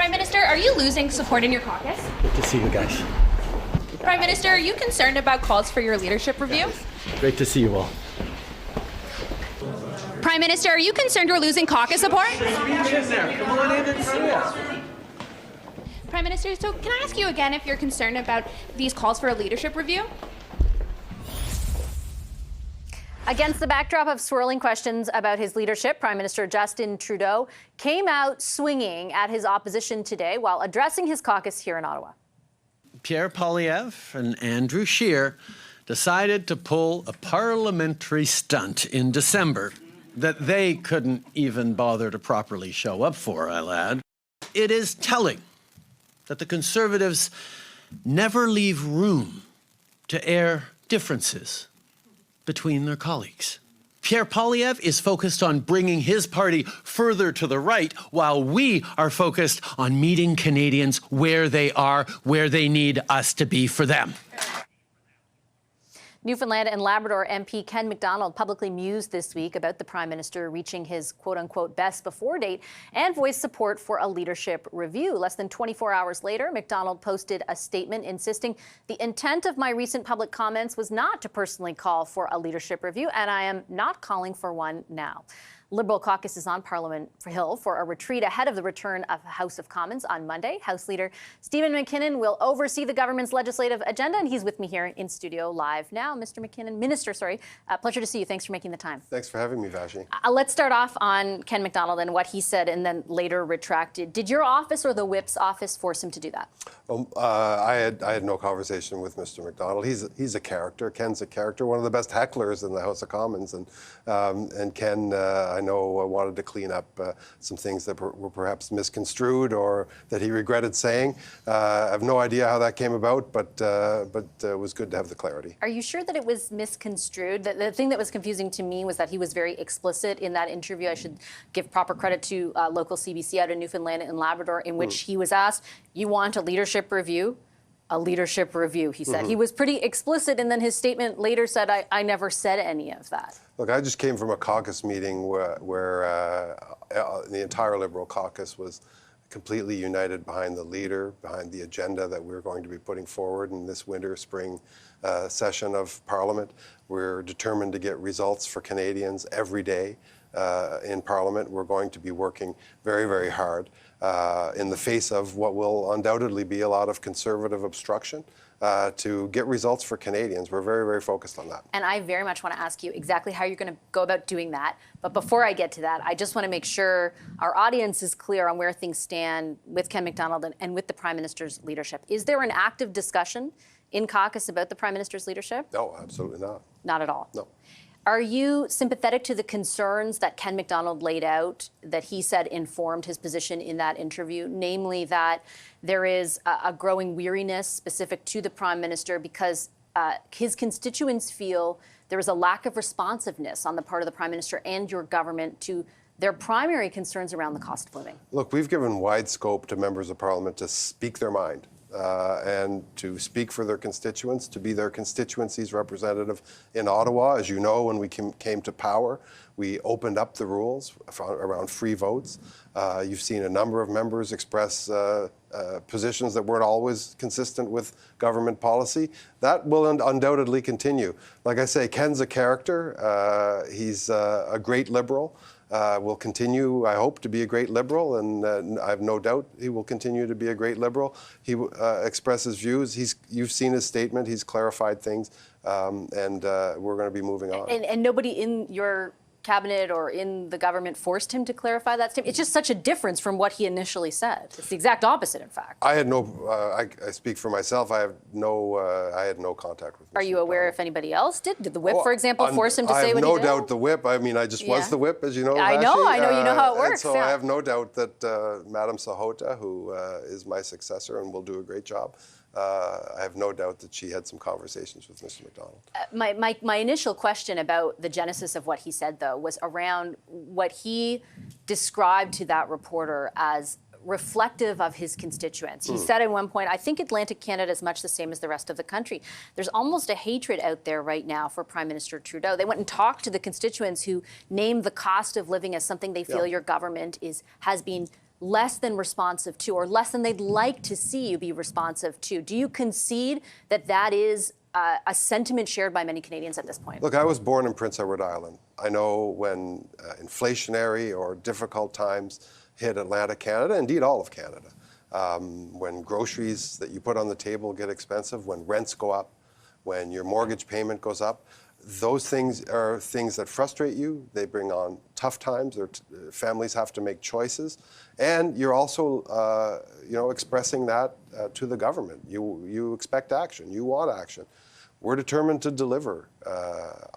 Prime Minister, are you losing support in your caucus? Good to see you guys. Prime Minister, are you concerned about calls for your leadership review? Great to see you all. Prime Minister, are you concerned you're losing caucus support? Come on in and see us. Prime Minister, so can I ask you again if you're concerned about these calls for a leadership review? Against the backdrop of swirling questions about his leadership, Prime Minister Justin Trudeau came out swinging at his opposition today while addressing his caucus here in Ottawa. Pierre Poilievre and Andrew Scheer decided to pull a parliamentary stunt in December that they couldn't even bother to properly show up for, I'll add. It is telling that the Conservatives never leave room to air differences between their colleagues. Pierre Poilievre is focused on bringing his party further to the right, while we are focused on meeting Canadians where they are, where they need us to be for them. Newfoundland and Labrador MP Ken McDonald publicly mused this week about the Prime Minister reaching his quote-unquote best before date and voiced support for a leadership review. Less than 24 hours later, McDonald posted a statement insisting the intent of my recent public comments was not to personally call for a leadership review, and I am not calling for one now. Liberal caucus is on Parliament Hill for a retreat ahead of the return of the House of Commons on Monday. House Leader Steven MacKinnon will oversee the government's legislative agenda, and he's with me here in studio live now. Mr. MacKinnon, Minister, pleasure to see you. Thanks for making the time. Thanks for having me, Vashi. Let's start off on Ken McDonald and what he said and then later retracted. Did your office or the whip's office force him to do that? I had no conversation with Mr. McDonald. He's a character. Ken's a character, one of the best hecklers in the House of Commons, and Ken, I know, wanted to clean up some things that were perhaps misconstrued or that he regretted saying. I have no idea how that came about, but it was good to have the clarity. Are you sure that it was misconstrued? The thing that was confusing to me was that he was very explicit in that interview. I should give proper credit to local CBC out in Newfoundland and Labrador, in which he was asked, you want a leadership review? A leadership review, he said. He was pretty explicit, and then his statement later said, I never said any of that. Look, I just came from a caucus meeting where the entire Liberal caucus was completely united behind the leader, behind the agenda that we're going to be putting forward in this winter-spring session of Parliament. We're determined to get results for Canadians every day in Parliament. We're going to be working very, very hard in the face of what will undoubtedly be a lot of Conservative obstruction to get results for Canadians. We're very, very focused on that. And I very much want to ask you exactly how you're going to go about doing that. But before I get to that, I just want to make sure our audience is clear on where things stand with Ken McDonald and with the Prime Minister's leadership. Is there an active discussion in caucus about the Prime Minister's leadership? No, absolutely not. Not at all? No. Are you sympathetic to the concerns that Ken McDonald laid out, that he said informed his position in that interview, namely that there is a growing weariness specific to the Prime Minister because his constituents feel there is a lack of responsiveness on the part of the Prime Minister and your government to their primary concerns around the cost of living? Look, we've given wide scope to members of Parliament to speak their mind. And to speak for their constituents, to be their constituency's representative in Ottawa. As you know, when we came to power, we opened up the rules around free votes. You've seen a number of members express positions that weren't always consistent with government policy. That will undoubtedly continue. Like I say, Ken's a character. He's a great Liberal. Will continue, I hope, to be a great Liberal, and I have no doubt he will continue to be a great Liberal. He expresses views. You've seen his statement. He's clarified things, and we're going to be moving on. And nobody in your cabinet or in the government forced him to clarify that statement? It's just such a difference from what he initially said. It's the exact opposite, in fact. I had no, I speak for myself, I had no contact with him. Are you aware if anybody else did? Did the whip, for example, force him to say what he did? I have no doubt the whip. I mean, I just was the whip, as you know, I know you know how it works. So I have no doubt that Madam Sahota, who is my successor and will do a great job, I have no doubt that she had some conversations with Mr. McDonald. My initial question about the genesis of what he said, though, was around what he described to that reporter as reflective of his constituents. He said at one point, I think Atlantic Canada is much the same as the rest of the country. There's almost a hatred out there right now for Prime Minister Trudeau. They went and talked to the constituents who named the cost of living as something they feel your government has been less than responsive to, or less than they'd like to see you be responsive to. Do you concede that that is a sentiment shared by many Canadians at this point? Look, I was born in Prince Edward Island. I know when inflationary or difficult times hit Atlantic Canada, indeed all of Canada, when groceries that you put on the table get expensive, when rents go up, when your mortgage payment goes up, those things are things that frustrate you. They bring on tough times. Families have to make choices, and you're also, expressing that to the government. You expect action. You want action. We're determined to deliver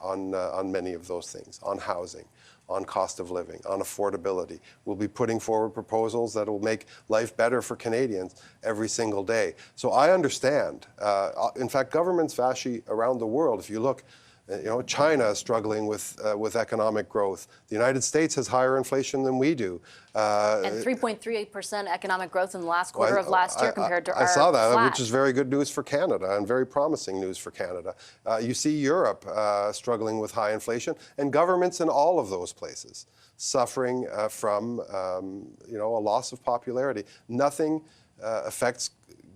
on many of those things, on housing, on cost of living, on affordability. We'll be putting forward proposals that will make life better for Canadians every single day. So I understand. In fact, governments, Vashi, around the world, if you look, China is struggling with economic growth. The United States has higher inflation than we do. And 3.38% economic growth in the last quarter of last year compared to our I saw that, flat. which is very good news for Canada and very promising news for Canada. You see Europe struggling with high inflation, and governments in all of those places suffering from a loss of popularity. Nothing affects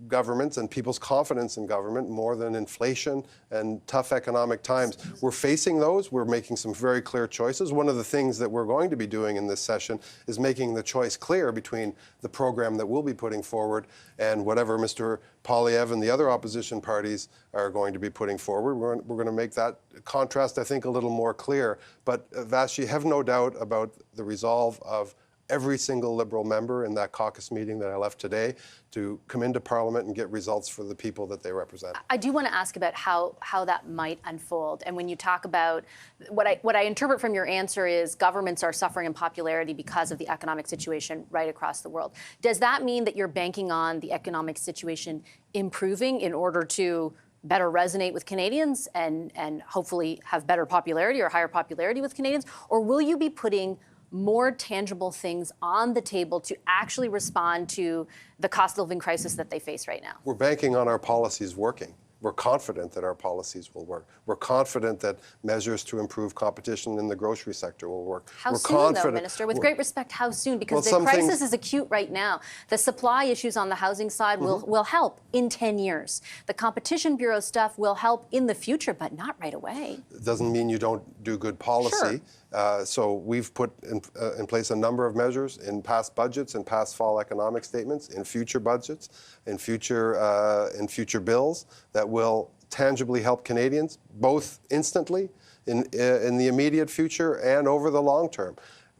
governments and people's confidence in government more than inflation and tough economic times. We're facing those. We're making some very clear choices. One of the things that we're going to be doing in this session is making the choice clear between the program that we'll be putting forward and whatever Mr. Poilievre and the other opposition parties are going to be putting forward. We're going to make that contrast, I think, a little more clear. But Vashi, have no doubt about the resolve of every single Liberal member in that caucus meeting that I left today to come into Parliament and get results for the people that they represent. I do want to ask about how that might unfold. And when you talk about what I interpret from your answer is governments are suffering in popularity because of the economic situation right across the world. Does that mean that you're banking on the economic situation improving in order to better resonate with Canadians and hopefully have better popularity or higher popularity with Canadians? Or will you be putting more tangible things on the table to actually respond to the cost of living crisis that they face right now? We're banking on our policies working. We're confident that our policies will work. We're confident that measures to improve competition in the grocery sector will work. How soon, though, Minister? With great respect, how soon? Because the crisis is acute right now. The supply issues on the housing side will help in 10 years. The Competition Bureau stuff will help in the future, but not right away. It doesn't mean you don't do good policy. Sure. So we've put in place a number of measures in past budgets and past fall economic statements, in future budgets, in future bills that will tangibly help Canadians, both instantly, in the immediate future, and over the long term.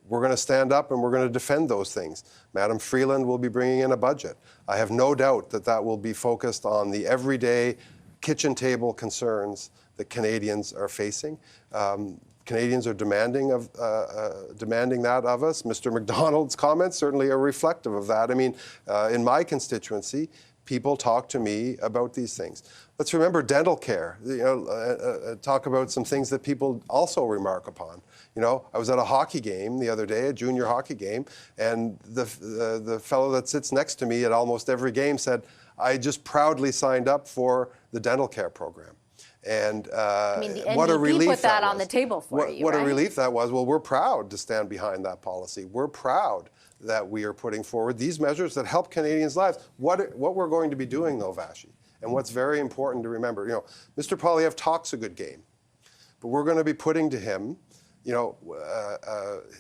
We're going to stand up and we're going to defend those things. Madam Freeland will be bringing in a budget. I have no doubt that that will be focused on the everyday kitchen table concerns that Canadians are facing. Canadians are demanding that of us. Mr. McDonald's comments certainly are reflective of that. I mean, in my constituency, people talk to me about these things. Let's remember dental care. Talk about some things that people also remark upon. I was at a hockey game the other day, a junior hockey game, and the fellow that sits next to me at almost every game said, "I just proudly signed up for the dental care program." And what a relief put that on the table for you. What right? a relief that was. Well, we're proud to stand behind that policy. We're proud that we are putting forward these measures that help Canadians' lives. What we're going to be doing, though, Vashi, and what's very important to remember, Mr. Poilievre talks a good game, but we're going to be putting to him,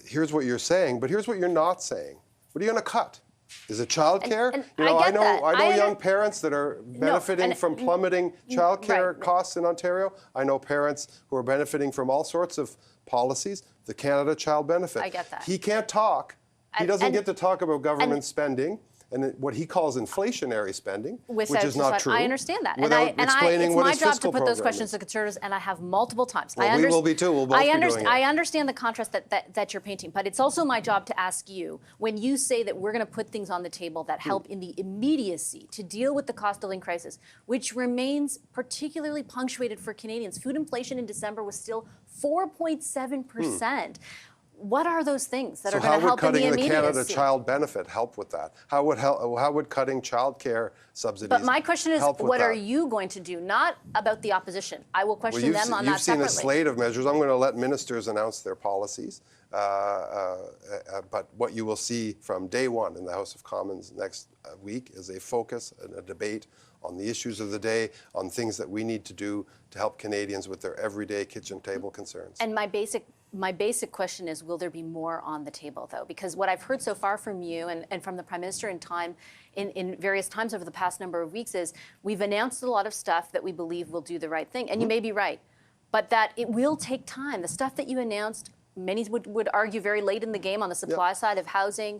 here's what you're saying, but here's what you're not saying. What are you going to cut? Is it childcare? I know young parents that are benefiting from plummeting childcare costs in Ontario. I know parents who are benefiting from all sorts of policies. The Canada Child Benefit. I get that. He can't talk. He doesn't get to talk about government spending and what he calls inflationary spending, which is not true. I understand that. Explaining what his fiscal program is. It's my job to put those questions to Conservatives, and I have multiple times. Well, we will be too. We'll both be doing it. I understand the contrast that you're painting, but it's also my job to ask you, when you say that we're going to put things on the table that help in the immediacy to deal with the cost of living crisis, which remains particularly punctuated for Canadians. Food inflation in December was still 4.7%. What are those things that are going to help in the immediacy? So how would cutting the Canada Child Benefit help with that? How would cutting childcare subsidies help with that? But my question is, what are you going to do? Not about the opposition. I will question them on that separately. You've seen a slate of measures. I'm going to let ministers announce their policies. But what you will see from day one in the House of Commons next week is a focus and a debate on the issues of the day, on things that we need to do to help Canadians with their everyday kitchen table concerns. And my basic question is, will there be more on the table, though? Because what I've heard so far from you and from the Prime Minister in various times over the past number of weeks is we've announced a lot of stuff that we believe will do the right thing. And you may be right, but that it will take time. The stuff that you announced, many would argue very late in the game on the supply side of housing,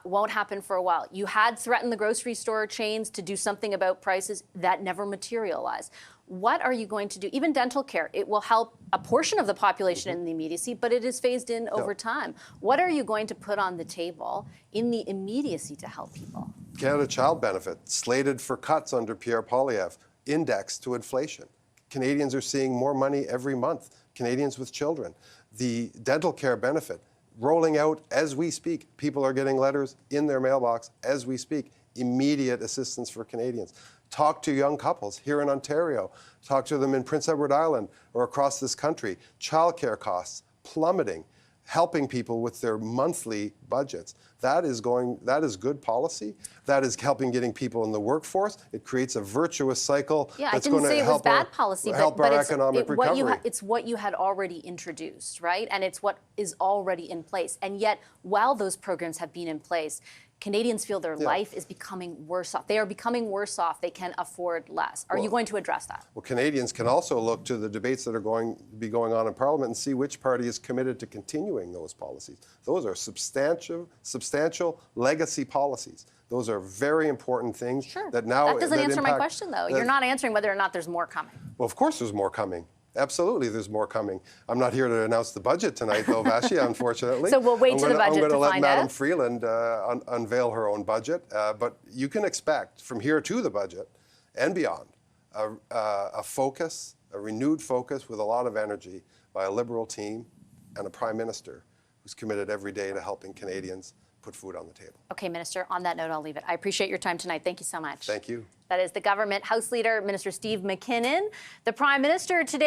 won't happen for a while. You had threatened the grocery store chains to do something about prices. That never materialized. What are you going to do? Even dental care, it will help a portion of the population in the immediacy, but it is phased in over time. What are you going to put on the table in the immediacy to help people? Canada Child Benefit, slated for cuts under Pierre Poilievre, indexed to inflation. Canadians are seeing more money every month, Canadians with children. The dental care benefit, rolling out as we speak. People are getting letters in their mailbox as we speak. Immediate assistance for Canadians. Talk to young couples here in Ontario. Talk to them in Prince Edward Island or across this country. Childcare costs plummeting, helping people with their monthly budgets. That is good policy. That is helping getting people in the workforce. It creates a virtuous cycle that's going to help bad policy, help our economic recovery. It's what you had already introduced, right? And it's what is already in place. And yet, while those programs have been in place, Canadians feel their life is becoming worse off. They are becoming worse off. They can afford less. Are you going to address that? Well, Canadians can also look to the debates that are going to be going on in Parliament and see which party is committed to continuing those policies. Those are substantial legacy policies. Those are very important things. Sure. That doesn't answer my question, though. You're not answering whether or not there's more coming. Well, of course there's more coming. Absolutely, there's more coming. I'm not here to announce the budget tonight, though, Vashti, unfortunately. So we'll wait to the budget to find out. I'm going to let Madam Freeland unveil her own budget. But you can expect from here to the budget and beyond a focus, a renewed focus with a lot of energy by a Liberal team and a Prime Minister who's committed every day to helping Canadians put food on the table. Okay, Minister, on that note, I'll leave it. I appreciate your time tonight. Thank you so much. Thank you. That is the government House Leader, Minister Steve MacKinnon. The Prime Minister today